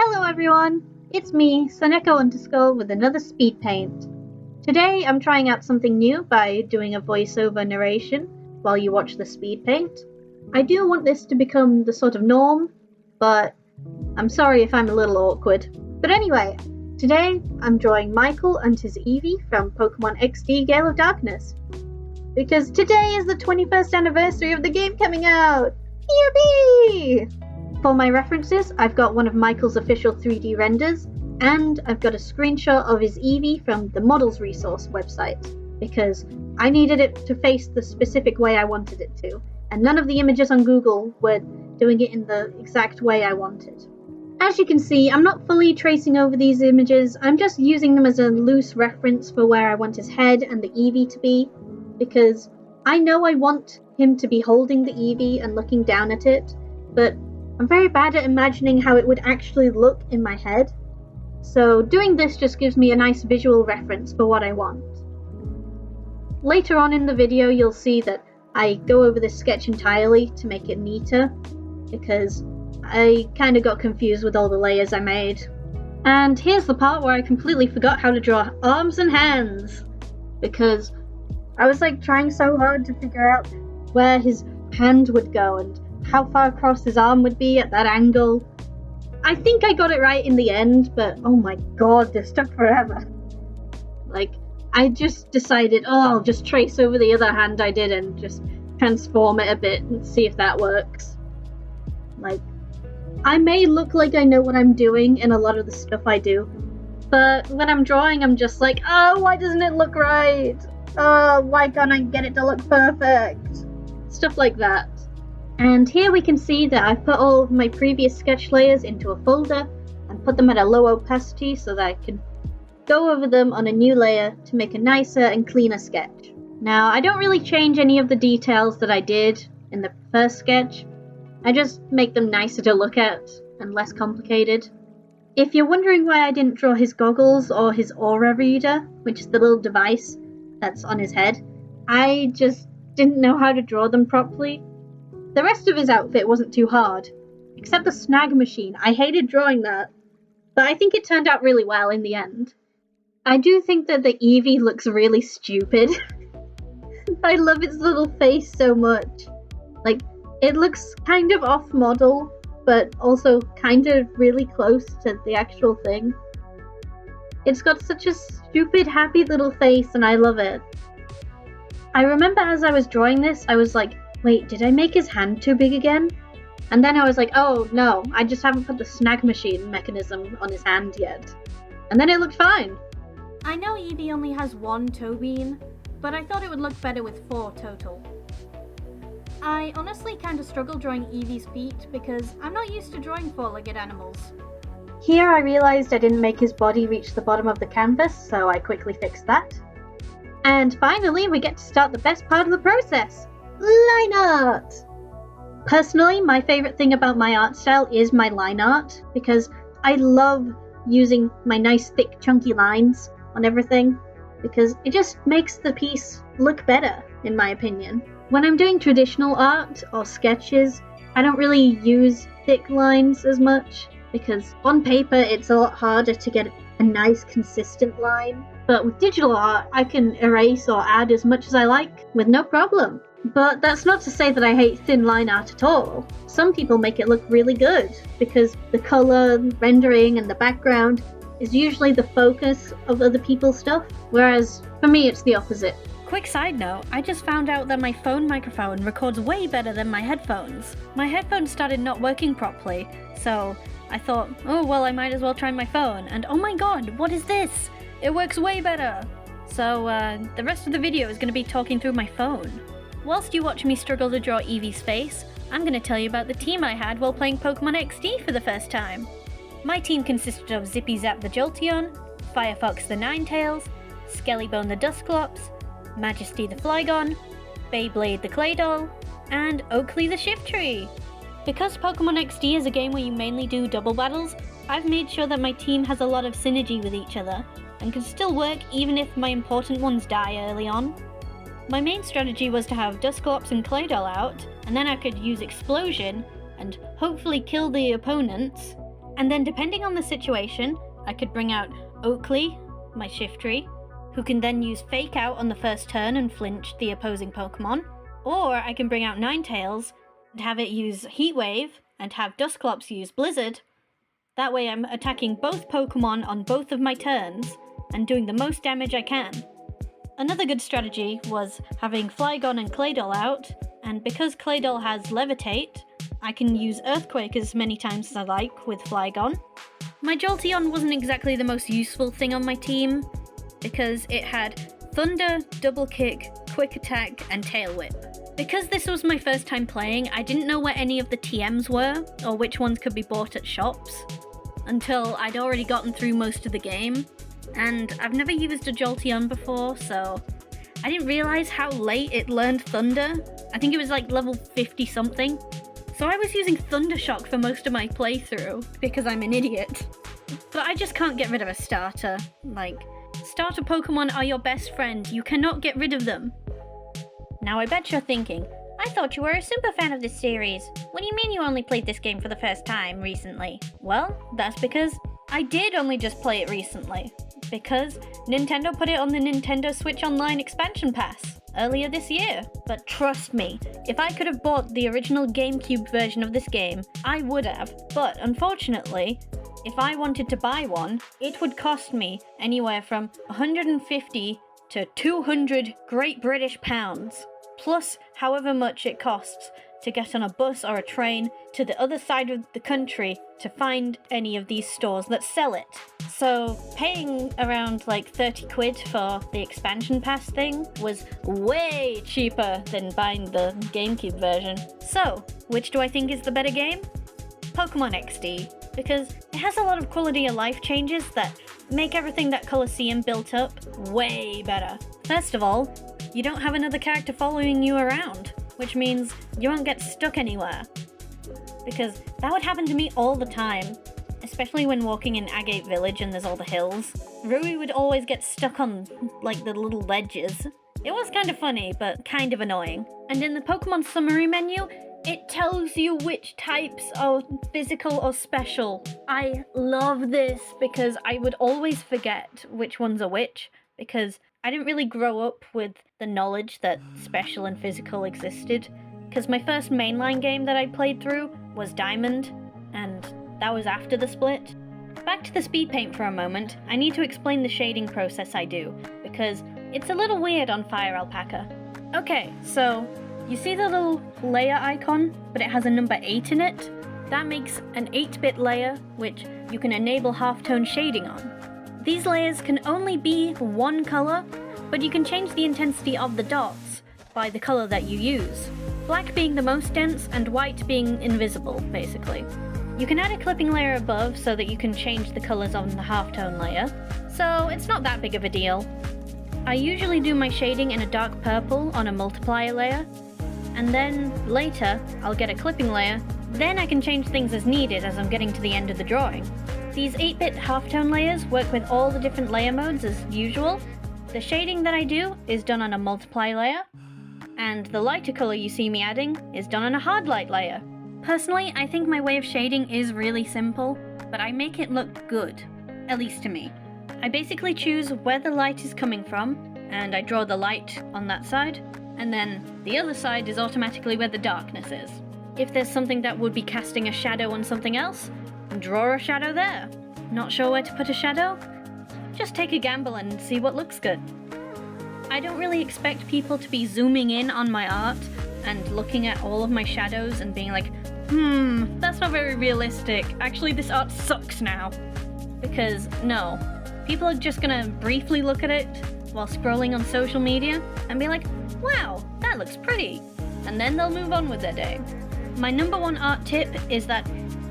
Hello everyone, it's me, Saneko_ with another Speedpaint. Today I'm trying out something new by doing a voiceover narration while you watch the Speedpaint. I do want this to become the sort of norm, but I'm sorry if I'm a little awkward. But anyway, today I'm drawing Michael and his Eevee from Pokemon XD Gale of Darkness. Because today is the 21st anniversary of the game coming out! Yippee! For my references, I've got one of Michael's official 3D renders, and I've got a screenshot of his Eevee from the Models Resource website, because I needed it to face the specific way I wanted it to, and none of the images on Google were doing it in the exact way I wanted. As you can see, I'm not fully tracing over these images, I'm just using them as a loose reference for where I want his head and the Eevee to be, because I know I want him to be holding the Eevee and looking down at it, but I'm very bad at imagining how it would actually look in my head, so doing this just gives me a nice visual reference for what I want. Later on in the video you'll see that I go over this sketch entirely to make it neater, because I kind of got confused with all the layers I made. And here's the part where I completely forgot how to draw arms and hands, because I was trying so hard to figure out where his hand would go and how far across his arm would be at that angle. I think I got it right in the end, but oh my god, this took forever. I just decided, I'll just trace over the other hand I did and just transform it a bit and see if that works. I may look like I know what I'm doing in a lot of the stuff I do, but when I'm drawing I'm just why doesn't it look right? Why can't I get it to look perfect? Stuff like that. And here we can see that I've put all of my previous sketch layers into a folder and put them at a low opacity so that I can go over them on a new layer to make a nicer and cleaner sketch. Now, I don't really change any of the details that I did in the first sketch. I just make them nicer to look at and less complicated. If you're wondering why I didn't draw his goggles or his aura reader, which is the little device that's on his head, I just didn't know how to draw them properly. The rest of his outfit wasn't too hard, except the snag machine. I hated drawing that, but I think it turned out really well in the end. I do think that the Eevee looks really stupid. I love its little face so much. It looks kind of off model, but also kind of really close to the actual thing. It's got such a stupid, happy little face, and I love it. I remember as I was drawing this, I was wait, did I make his hand too big again? And then I was oh no, I just haven't put the snag machine mechanism on his hand yet. And then it looked fine. I know Eevee only has one toe bean, but I thought it would look better with 4 total. I honestly kind of struggle drawing Eevee's feet because I'm not used to drawing 4-legged animals. Here I realised I didn't make his body reach the bottom of the canvas, so I quickly fixed that. And finally we get to start the best part of the process. Line art! Personally, my favourite thing about my art style is my line art, because I love using my nice thick chunky lines on everything, because it just makes the piece look better, in my opinion. When I'm doing traditional art or sketches, I don't really use thick lines as much, because on paper it's a lot harder to get a nice consistent line. But with digital art, I can erase or add as much as I like with no problem. But that's not to say that I hate thin line art at all. Some people make it look really good, because the colour, rendering and the background is usually the focus of other people's stuff, whereas for me it's the opposite. Quick side note, I just found out that my phone microphone records way better than my headphones. My headphones started not working properly, so I thought, I might as well try my phone, and oh my god, what is this? It works way better! So the rest of the video is going to be talking through my phone. Whilst you watch me struggle to draw Eevee's face, I'm going to tell you about the team I had while playing Pokemon XD for the first time. My team consisted of Zippy Zap the Jolteon, Firefox the Ninetales, Skellybone the Dusclops, Majesty the Flygon, Beyblade the Claydol, and Oakley the Shiftry. Because Pokemon XD is a game where you mainly do double battles, I've made sure that my team has a lot of synergy with each other, and can still work even if my important ones die early on. My main strategy was to have Dusclops and Claydol out, and then I could use Explosion and hopefully kill the opponents, And then depending on the situation, I could bring out Oakley, my shift tree, who can then use Fake Out on the first turn and flinch the opposing Pokemon. Or I can bring out Ninetales and have it use Heat Wave and have Dusclops use Blizzard. That way I'm attacking both Pokemon on both of my turns and doing the most damage I can. Another good strategy was having Flygon and Claydol out, and because Claydol has Levitate, I can use Earthquake as many times as I like with Flygon. My Jolteon wasn't exactly the most useful thing on my team, because it had Thunder, Double Kick, Quick Attack, and Tail Whip. Because this was my first time playing, I didn't know where any of the TMs were, or which ones could be bought at shops, until I'd already gotten through most of the game. And I've never used a Jolteon before, so I didn't realize how late it learned Thunder. I think it was like level 50 something. So I was using Thundershock for most of my playthrough, because I'm an idiot. But I just can't get rid of a starter. Like, starter Pokemon are your best friend, you cannot get rid of them. Now I bet you're thinking, I thought you were a super fan of this series. What do you mean you only played this game for the first time recently? Well, that's because I did only just play it recently. Because Nintendo put it on the Nintendo Switch Online expansion pass earlier this year. But trust me, if I could have bought the original GameCube version of this game, I would have. But unfortunately, if I wanted to buy one, it would cost me anywhere from 150 to 200 Great British pounds, plus however much it costs to get on a bus or a train to the other side of the country to find any of these stores that sell it. So paying around like 30 quid for the expansion pass thing was way cheaper than buying the GameCube version. So, which do I think is the better game? Pokemon XD, because it has a lot of quality of life changes that make everything that Colosseum built up way better. First of all, you don't have another character following you around, which means you won't get stuck anywhere. Because that would happen to me all the time, especially when walking in Agate Village and there's all the hills. Rui would always get stuck on, like, the little ledges. It was kind of funny, but kind of annoying. And in the Pokemon summary menu, it tells you which types are physical or special. I love this because I would always forget which ones are which, because I didn't really grow up with the knowledge that special and physical existed, because my first mainline game that I played through was Diamond, and that was after the split. Back to the Speedpaint for a moment, I need to explain the shading process I do, because it's a little weird on Fire Alpaca. Okay, so you see the little layer icon, but it has a number 8 in it? That makes an 8-bit layer, which you can enable halftone shading on. These layers can only be one color, but you can change the intensity of the dots by the color that you use. Black being the most dense and white being invisible, basically. You can add a clipping layer above so that you can change the colors on the halftone layer, so it's not that big of a deal. I usually do my shading in a dark purple on a multiplier layer, and then later I'll get a clipping layer, then I can change things as needed as I'm getting to the end of the drawing. These 8-bit halftone layers work with all the different layer modes as usual. The shading that I do is done on a multiply layer, and the lighter color you see me adding is done on a hard light layer. Personally, I think my way of shading is really simple, but I make it look good, at least to me. I basically choose where the light is coming from, and I draw the light on that side, and then the other side is automatically where the darkness is. If there's something that would be casting a shadow on something else, draw a shadow there. Not sure where to put a shadow? Just take a gamble and see what looks good. I don't really expect people to be zooming in on my art and looking at all of my shadows and being like, that's not very realistic. Actually, this art sucks now. Because, no. People are just gonna briefly look at it while scrolling on social media and be like, wow, that looks pretty. And then they'll move on with their day. My number one art tip is that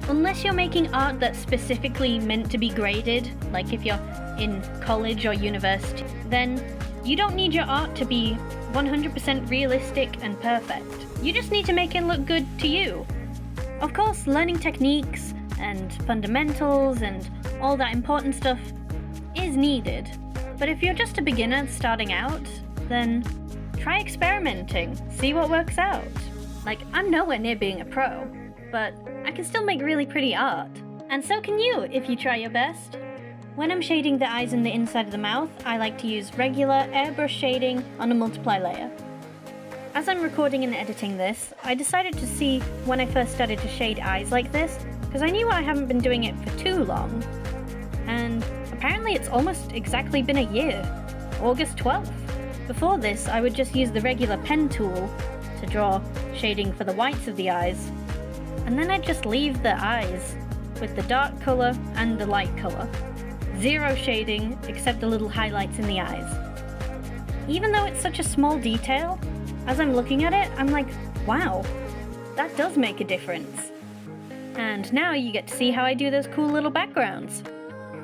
unless you're making art that's specifically meant to be graded, like if you're in college or university, then you don't need your art to be 100% realistic and perfect. You just need to make it look good to you. Of course, learning techniques and fundamentals and all that important stuff is needed. But if you're just a beginner starting out, then try experimenting, see what works out. Like, I'm nowhere near being a pro, but I can still make really pretty art. And so can you, if you try your best. When I'm shading the eyes and the inside of the mouth, I like to use regular airbrush shading on a multiply layer. As I'm recording and editing this, I decided to see when I first started to shade eyes like this, because I knew I haven't been doing it for too long. And apparently it's almost exactly been a year. August 12th. Before this, I would just use the regular pen tool to draw shading for the whites of the eyes. And then I'd just leave the eyes with the dark colour and the light colour. Zero shading except the little highlights in the eyes. Even though it's such a small detail, as I'm looking at it, I'm like, wow, that does make a difference. And now you get to see how I do those cool little backgrounds.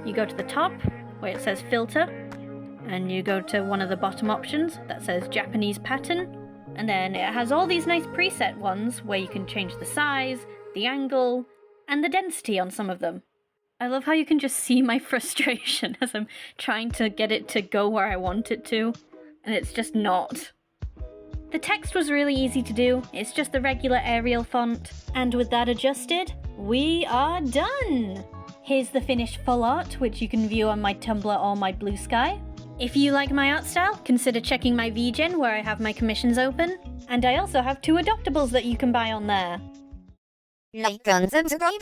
You go to the top, where it says filter, and you go to one of the bottom options that says Japanese pattern, and then it has all these nice preset ones where you can change the size, the angle, and the density on some of them. I love how you can just see my frustration as I'm trying to get it to go where I want it to, and it's just not. The text was really easy to do, it's just the regular Arial font, and with that adjusted, we are done! Here's the finished full art, which you can view on my Tumblr or my Blue Sky. If you like my art style, consider checking my VGen where I have my commissions open, and I also have 2 adoptables that you can buy on there. Like and subscribe.